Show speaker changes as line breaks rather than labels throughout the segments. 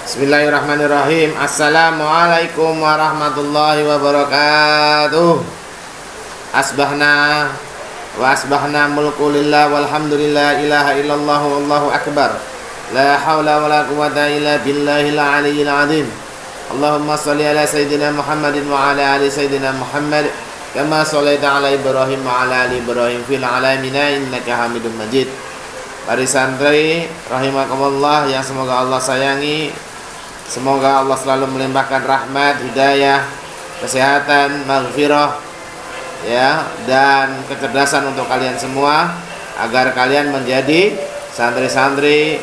Bismillahirrahmanirrahim. Assalamualaikum warahmatullahi wabarakatuh. Asbahna wa asbahna mulku lillah walhamdulillah ilaha illallah wallahu akbar. La hawla wa la quwata illa billahil aliyyil azim. Allahumma salli ala sayyidina Muhammadin wa ala ali sayyidina Muhammad kama shallaita ala Ibrahim wa ala ali Ibrahim fil alamin innaka Hamidum Majid. Para santri rahimakumullah yang semoga Allah sayangi, semoga Allah selalu melimpahkan rahmat, hidayah, kesehatan, maghfirah, ya, dan kecerdasan untuk kalian semua, agar kalian menjadi santri-santri,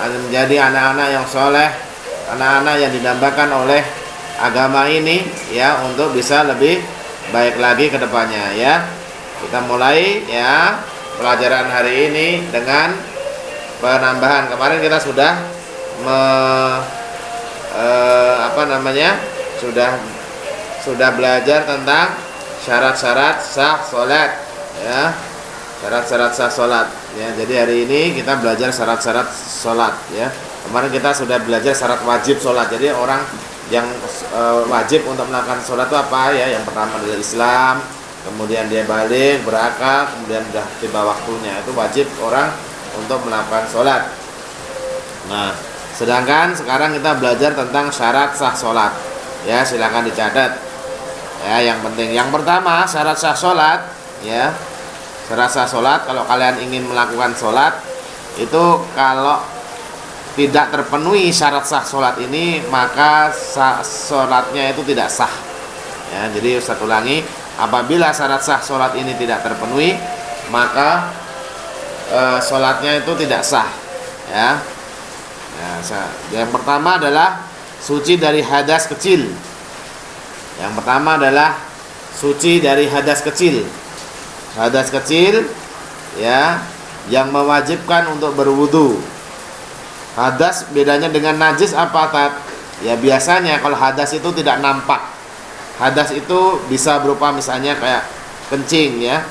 menjadi anak-anak yang soleh, anak-anak yang didambakan oleh agama ini, ya, untuk bisa lebih baik lagi ke depannya, ya. Kita mulai, ya, pelajaran hari ini dengan penambahan. Kemarin kita sudah sudah belajar tentang syarat-syarat sah salat, ya. Syarat-syarat sah salat, ya. Jadi hari ini kita belajar syarat-syarat salat, ya. Kemarin kita sudah belajar syarat wajib salat. Jadi orang yang wajib untuk melakukan salat itu apa, ya? Yang pertama adalah Islam, kemudian dia balik, berakal, kemudian sudah tiba waktunya, itu wajib orang untuk melakukan salat. Nah, sedangkan sekarang kita belajar tentang syarat sah salat. Ya, silakan dicatat. Ya, yang penting. Yang pertama, syarat sah salat, ya. Syarat sah salat, kalau kalian ingin melakukan salat, itu kalau tidak terpenuhi syarat sah salat ini, maka salatnya itu tidak sah. Ya, jadi Ustaz ulangi, apabila syarat sah salat ini tidak terpenuhi, maka salatnya itu tidak sah, ya. Yang pertama adalah suci dari hadas kecil. Yang pertama adalah suci dari hadas kecil. Hadas kecil, ya, yang mewajibkan untuk berwudu. Hadas bedanya dengan najis apa, Tat? Ya, biasanya kalau hadas itu tidak nampak. Hadas itu bisa berupa misalnya kayak kencing, ya,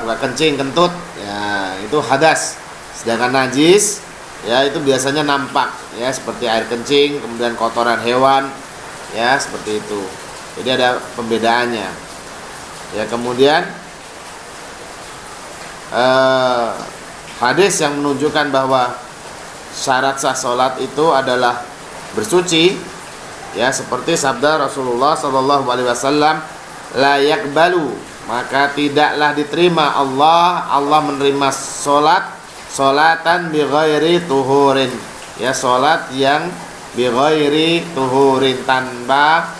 bukan kencing, kentut, ya, itu hadas. Sedangkan najis, ya, itu biasanya nampak, ya, seperti air kencing, kemudian kotoran hewan, ya, seperti itu. Jadi ada pembedaannya, ya. Kemudian hadis yang menunjukkan bahwa syarat sah salat itu adalah bersuci, ya, seperti sabda Rasulullah SAW, la yakbalu, maka tidaklah diterima Allah menerima solatan bi ghairi tuhurin, ya, solat yang bi ghairi tuhurin, tanpa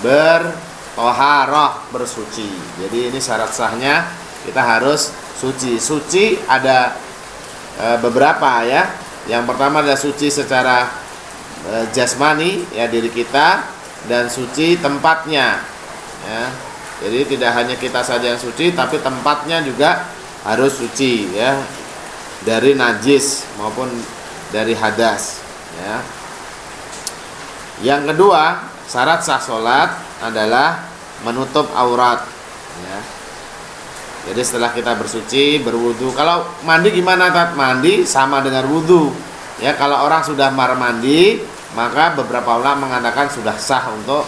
bertoharah, bersuci. Jadi ini syarat sahnya, kita harus suci. Suci ada beberapa, ya. Yang pertama adalah suci secara jasmani, ya, diri kita, dan suci tempatnya, ya. Jadi tidak hanya kita saja yang suci, tapi tempatnya juga harus suci, ya, dari najis maupun dari hadas, ya. Yang kedua, syarat sah salat adalah menutup aurat, ya. Jadi setelah kita bersuci, berwudu, kalau mandi gimana, Tat? Mandi sama dengan wudu, ya. Kalau orang sudah mandi, maka beberapa ulama mengatakan sudah sah untuk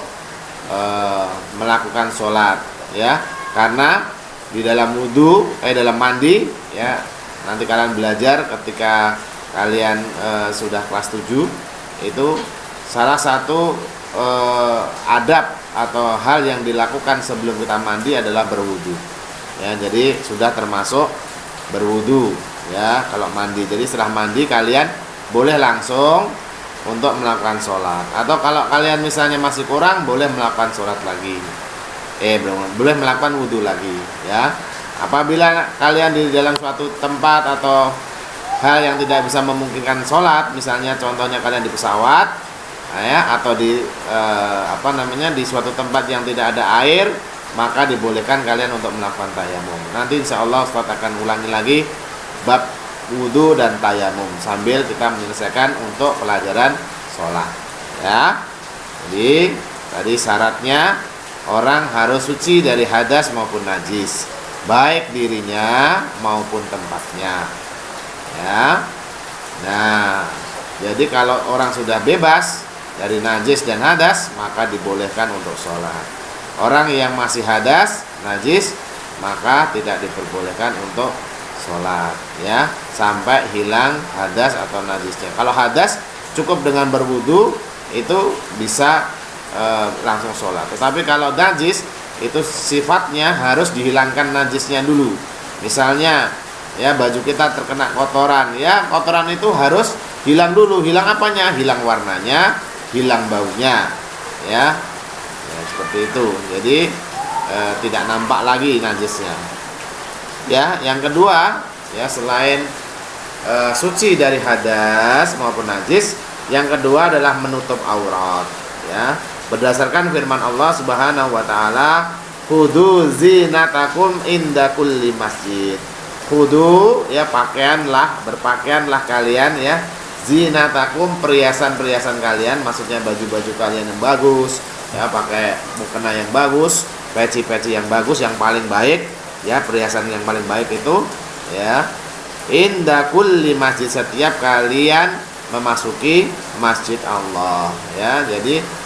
melakukan sholat, ya. Karena di dalam wudu, dalam mandi, ya, nanti kalian belajar ketika kalian sudah kelas 7, itu salah satu adab atau hal yang dilakukan sebelum kita mandi adalah berwudu, ya. Jadi sudah termasuk berwudu, ya, kalau mandi. Jadi setelah mandi kalian boleh langsung untuk melakukan sholat, atau kalau kalian misalnya masih kurang, boleh melakukan sholat lagi, boleh melakukan wudhu lagi, ya. Apabila kalian di dalam suatu tempat atau hal yang tidak bisa memungkinkan sholat, misalnya contohnya kalian di pesawat, ya, atau di di suatu tempat yang tidak ada air, maka dibolehkan kalian untuk melakukan tayamum. Nanti insya Allah Ustaz akan ulangi lagi bab wudu dan tayamum sambil kita menyelesaikan untuk pelajaran sholat, ya. Jadi tadi syaratnya orang harus suci dari hadas maupun najis, baik dirinya maupun tempatnya, ya. Nah, Jadi kalau orang sudah bebas dari najis dan hadas, maka dibolehkan untuk sholat. Orang yang masih hadas, najis, maka tidak diperbolehkan untuk sholat, ya, sampai hilang hadas atau najisnya. Kalau hadas cukup dengan berwudu itu bisa langsung sholat. Tetapi kalau najis itu sifatnya harus dihilangkan najisnya dulu. Misalnya ya baju kita terkena kotoran, ya kotoran itu harus hilang dulu. Hilang apanya? Hilang warnanya, hilang baunya, ya, seperti itu. Jadi tidak nampak lagi najisnya. Ya, yang kedua, ya selain suci dari hadas maupun najis, yang kedua adalah menutup aurat, ya. Berdasarkan firman Allah Subhanahu wa taala, "Khudzu zinatakum inda kulli masjid." Khudzu, ya berpakaianlah kalian, ya. Zinatakum, perhiasan-perhiasan kalian, maksudnya baju-baju kalian yang bagus, ya, pakai mukena yang bagus, peci-peci yang bagus, yang paling baik, ya, perhiasan yang paling baik itu, ya. Inda kulli masjid, setiap kalian memasuki masjid Allah, ya. Jadi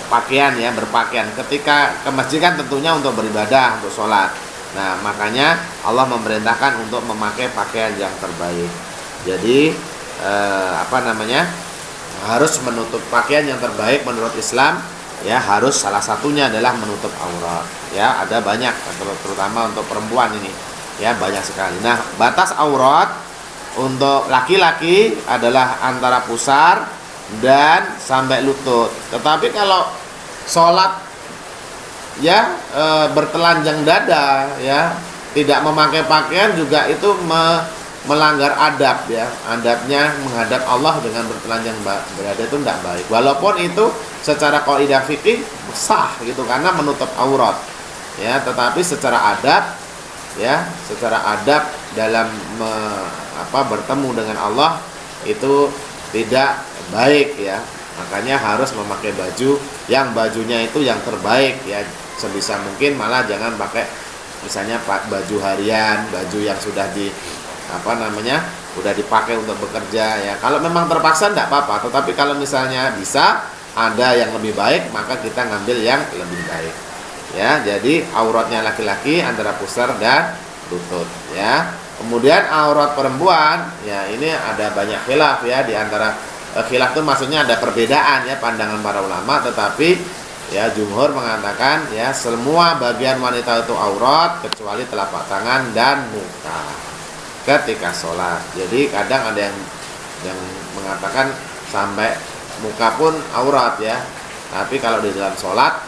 pakaian, ya, berpakaian ketika ke masjid kan tentunya untuk beribadah, untuk sholat. Nah, makanya Allah memerintahkan untuk memakai pakaian yang terbaik. Jadi harus menutup pakaian yang terbaik menurut Islam, ya, harus salah satunya adalah menutup aurat, ya. Ada banyak, terutama untuk perempuan ini, ya, banyak sekali. Nah, batas aurat untuk laki-laki adalah antara pusar dan sampai lutut. Tetapi kalau sholat, ya, bertelanjang dada, ya, tidak memakai pakaian juga itu melanggar adab, ya. Adabnya menghadap Allah dengan bertelanjang dada itu tidak baik. Walaupun itu secara kaidah fikih sah gitu karena menutup aurat, ya, tetapi secara adab, ya, secara adab dalam bertemu dengan Allah itu tidak baik, ya. Makanya harus memakai baju yang bajunya itu yang terbaik, ya. Sebisa mungkin malah jangan pakai misalnya baju harian, baju yang sudah sudah dipakai untuk bekerja, ya. Kalau memang terpaksa tidak apa-apa, tetapi kalau misalnya bisa ada yang lebih baik, maka kita ngambil yang lebih baik, ya. Jadi auratnya laki-laki antara pusar dan lutut, ya. Kemudian aurat perempuan, ya, ini ada banyak khilaf, ya, di antara khilaf itu maksudnya ada perbedaan, ya, pandangan para ulama, tetapi ya jumhur mengatakan, ya, semua bagian wanita itu aurat kecuali telapak tangan dan muka ketika sholat. Jadi kadang ada yang mengatakan sampai muka pun aurat, ya. Tapi kalau di dalam sholat,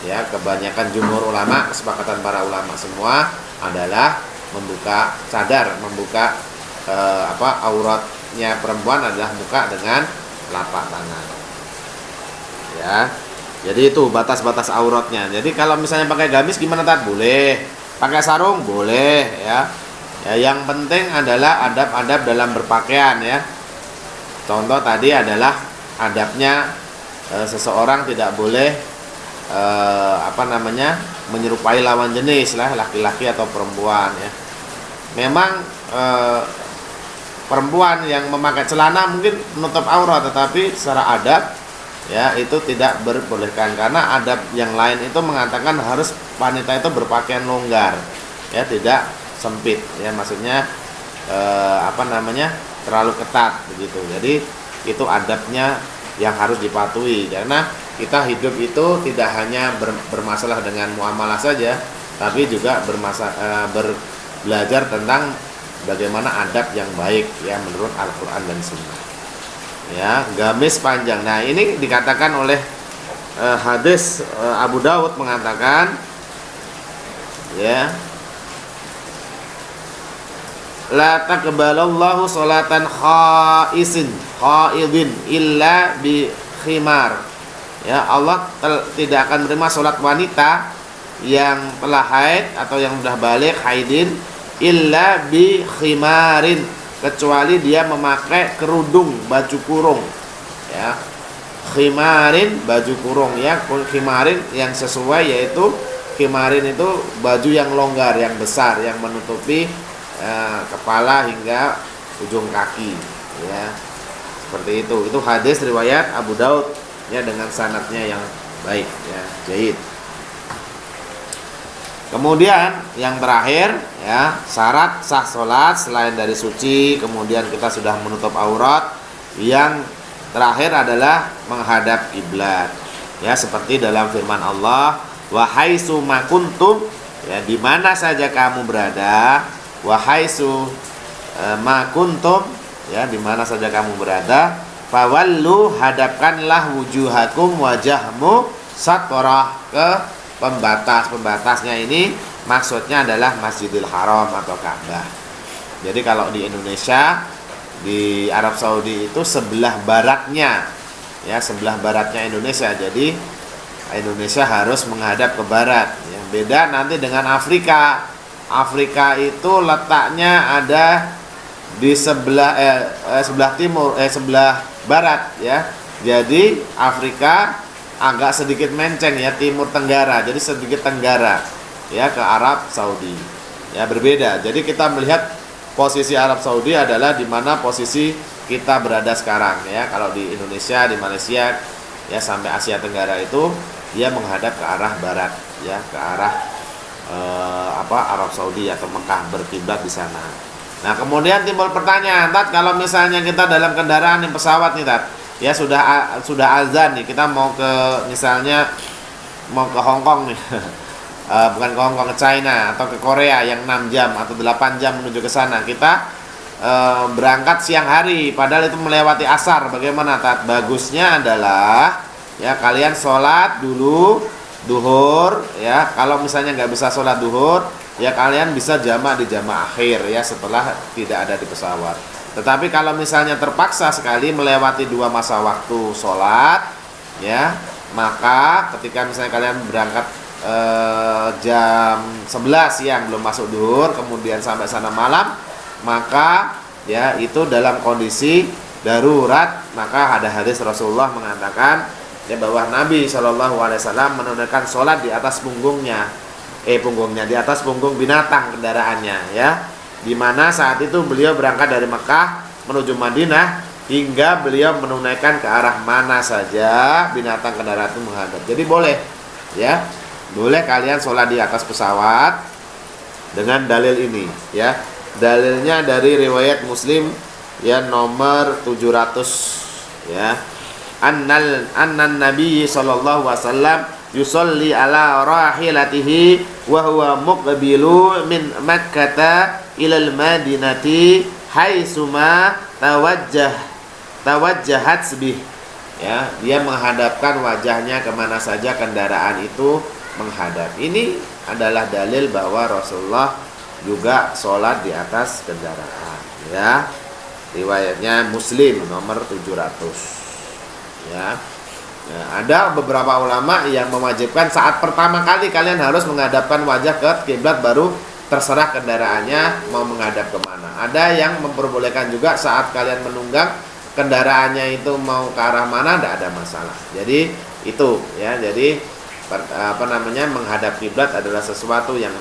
ya, kebanyakan jumhur ulama, kesepakatan para ulama semua adalah membuka cadar, membuka auratnya perempuan adalah muka dengan telapak tangan, ya. Jadi itu batas-batas auratnya. Jadi kalau misalnya pakai gamis gimana, Tat? Boleh. Pakai sarung boleh, ya. Ya, yang penting adalah adab-adab dalam berpakaian, ya. Contoh tadi adalah adabnya seseorang tidak boleh menyerupai lawan jenis lah, laki-laki atau perempuan, ya. Memang perempuan yang memakai celana mungkin menutup aurat, tetapi secara adab, ya, itu tidak diperbolehkan karena adab yang lain itu mengatakan harus wanita itu berpakaian longgar, ya, tidak sempit, ya, maksudnya terlalu ketat begitu. Jadi itu adabnya yang harus dipatuhi karena kita hidup itu tidak hanya bermasalah dengan muamalah saja, tapi juga belajar tentang bagaimana adab yang baik, ya, menurut Al-Quran dan Sunnah, ya. Gamis panjang, nah ini dikatakan oleh hadis Abu Dawud mengatakan, ya, la taqbalallahu sholatan khaidin illa bi khimar, ya. Allah tidak akan menerima sholat wanita yang telah haid atau yang sudah balik haidin illa bi khimarin, kecuali dia memakai kerudung, baju kurung, ya. Khimarin, baju kurung, ya. Khimarin yang sesuai, yaitu khimarin itu baju yang longgar, yang besar, yang menutupi kepala hingga ujung kaki, ya. Seperti itu hadis riwayat Abu Daud ya, dengan sanadnya yang baik ya, jaid. Kemudian yang terakhir ya, syarat sah sholat selain dari suci, kemudian kita sudah menutup aurat. Yang terakhir adalah menghadap kiblat. Ya, seperti dalam firman Allah, wa haitsu ma kuntum, ya, di mana saja kamu berada, wa haitsu ma kuntum, ya, di mana saja kamu berada, fawallu, hadapkanlah wujuhakum, wajahmu, satrah, ke pembatasnya ini maksudnya adalah Masjidil Haram atau Ka'bah. Jadi kalau di Indonesia, di Arab Saudi itu sebelah baratnya, ya, sebelah baratnya Indonesia. Jadi Indonesia harus menghadap ke barat. Ya, beda nanti dengan Afrika. Afrika itu letaknya ada di sebelah timur, sebelah barat, ya. Jadi Afrika agak sedikit menceng, ya, timur tenggara, jadi sedikit tenggara, ya, ke Arab Saudi, ya, berbeda. Jadi kita melihat posisi Arab Saudi adalah di mana posisi kita berada sekarang, ya. Kalau di Indonesia, di Malaysia, ya, sampai Asia Tenggara itu dia menghadap ke arah barat, ya, ke arah Arab Saudi atau Mekah, berkiblat di sana. Nah, kemudian timbul pertanyaan, Tat, kalau misalnya kita dalam kendaraan di pesawat nih, Tat, ya, sudah azan nih, kita mau ke, misalnya mau ke Hong Kong nih. Bukan ke Hong Kong, ke China atau ke Korea yang 6 jam atau 8 jam menuju ke sana. Kita berangkat siang hari, padahal itu melewati asar. Bagaimana, Tat? Bagusnya adalah, ya, kalian sholat dulu duhur, ya. Kalau misalnya nggak bisa sholat duhur, ya, kalian bisa jamak di jamak akhir, ya, setelah tidak ada di pesawat. Tetapi kalau misalnya terpaksa sekali melewati 2 masa waktu sholat, ya, maka ketika misalnya kalian berangkat jam 11 siang belum masuk duhur, kemudian sampai sana malam, maka, ya, itu dalam kondisi darurat. Maka ada hadis Rasulullah mengatakan, ya, bahwa Nabi SAW menunaikan sholat di atas punggungnya, di atas punggung binatang kendaraannya, ya. Di mana saat itu beliau berangkat dari Mekah menuju Madinah, hingga beliau menunaikan ke arah mana saja binatang kendaraan itu menghadap. Jadi boleh, ya, boleh kalian sholat di atas pesawat dengan dalil ini, ya. Dalilnya dari riwayat Muslim, ya, nomor 700, ya. Annan Nabi sallallahu alaihi wasallam yusolli ala rahilatihi wa huwa muqbilu min Makkah ilal Madinati haitsuma tawajjahat bih, ya, dia menghadapkan wajahnya kemana saja kendaraan itu menghadap. Ini adalah dalil bahwa Rasulullah juga sholat di atas kendaraan, ya. Riwayatnya Muslim nomor 700, ya. Nah, ada beberapa ulama yang mewajibkan saat pertama kali kalian harus menghadapkan wajah ke kiblat, baru terserah kendaraannya mau menghadap kemana. Ada yang memperbolehkan juga saat kalian menunggang kendaraannya itu mau ke arah mana, tidak ada masalah. Jadi itu, ya, jadi menghadap kiblat adalah sesuatu yang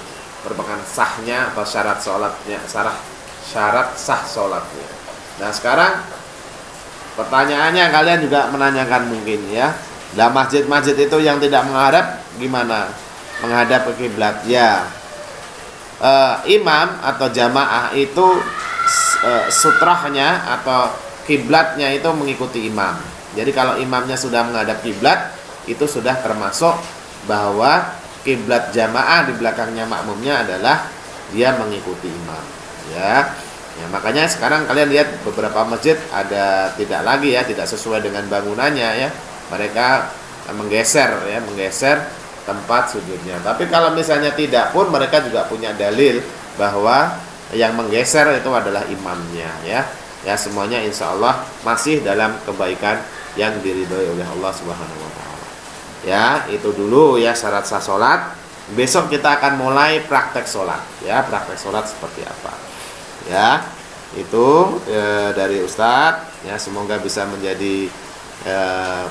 merupakan sahnya atau syarat sholatnya, syarat sah sholatnya. Nah, sekarang pertanyaannya, kalian juga menanyakan mungkin, ya, lah masjid-masjid itu yang tidak menghadap gimana menghadap ke kiblat? Ya, imam atau jamaah itu sutrahnya atau kiblatnya itu mengikuti imam. Jadi kalau imamnya sudah menghadap kiblat, itu sudah termasuk bahwa kiblat jamaah di belakangnya makmumnya adalah dia mengikuti imam, ya. Ya, makanya sekarang kalian lihat beberapa masjid ada tidak lagi, ya, tidak sesuai dengan bangunannya, ya. Mereka menggeser tempat sujudnya. Tapi kalau misalnya tidak pun, mereka juga punya dalil bahwa yang menggeser itu adalah imamnya, ya. Ya, semuanya insya Allah masih dalam kebaikan yang diridhoi oleh Allah Subhanahu wa taala. Ya, itu dulu, ya, syarat sah sholat. Besok kita akan mulai praktek sholat, ya, praktek sholat seperti apa, ya. Itu dari Ustadz, ya, semoga bisa menjadi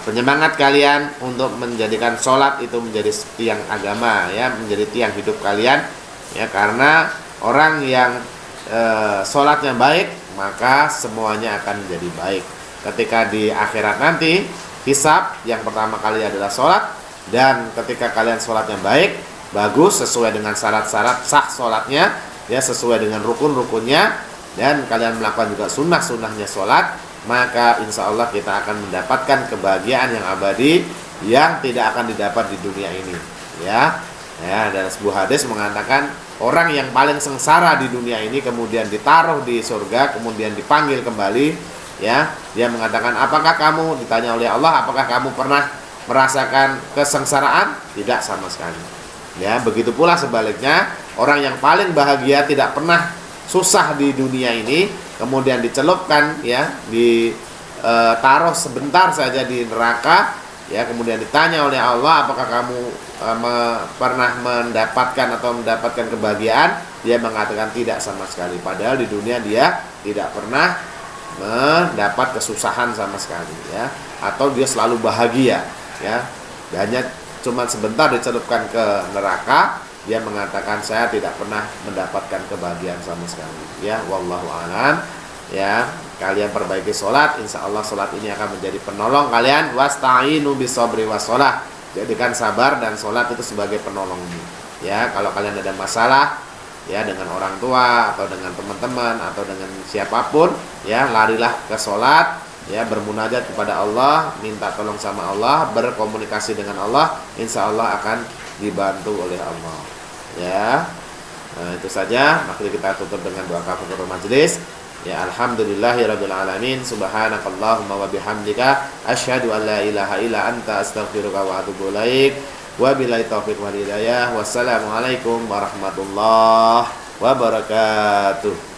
penyemangat kalian untuk menjadikan sholat itu menjadi tiang agama, ya, menjadi tiang hidup kalian, ya, karena orang yang sholatnya baik, maka semuanya akan menjadi baik. Ketika di akhirat nanti hisab, yang pertama kali adalah sholat, dan ketika kalian sholatnya baik, bagus, sesuai dengan syarat-syarat sah sholatnya, ya, sesuai dengan rukun-rukunnya, dan kalian melakukan juga sunnah-sunnahnya sholat, maka insya Allah kita akan mendapatkan kebahagiaan yang abadi yang tidak akan didapat di dunia ini, ya. Ya, dan sebuah hadis mengatakan orang yang paling sengsara di dunia ini kemudian ditaruh di surga, kemudian dipanggil kembali, ya, dia mengatakan, apakah kamu, ditanya oleh Allah, apakah kamu pernah merasakan kesengsaraan? Tidak sama sekali. Ya, begitu pula sebaliknya, orang yang paling bahagia tidak pernah susah di dunia ini, kemudian dicelupkan, ya, ditaruh sebentar saja di neraka, ya, kemudian ditanya oleh Allah, apakah kamu pernah mendapatkan kebahagiaan? Dia mengatakan tidak sama sekali, padahal di dunia dia tidak pernah mendapat kesusahan sama sekali, ya, atau dia selalu bahagia, ya, hanya cuma sebentar dicelupkan ke neraka, dia mengatakan saya tidak pernah mendapatkan kebahagiaan sama sekali, ya. Wallahu a'lam. Ya, kalian perbaiki sholat, insya Allah sholat ini akan menjadi penolong kalian. Wasta'inu bisabri wassalah, jadikan sabar dan sholat itu sebagai penolongmu, ya. Kalau kalian ada masalah, ya, dengan orang tua atau dengan teman-teman atau dengan siapapun, ya, larilah ke sholat, ya, bermunajat kepada Allah, minta tolong sama Allah, berkomunikasi dengan Allah, insya Allah akan dibantu oleh Allah, ya. Nah, itu saja. Mari kita tutup dengan doa kafaratul majelis. Ya, alhamdulillahirabbil alamin, subhanakallahumma wa bihamdika asyhadu an la ilaha illa anta astaghfiruka wa atubu ilaik. Wa billahi taufiq wal hidayah. Wassalamualaikum warahmatullahi wabarakatuh.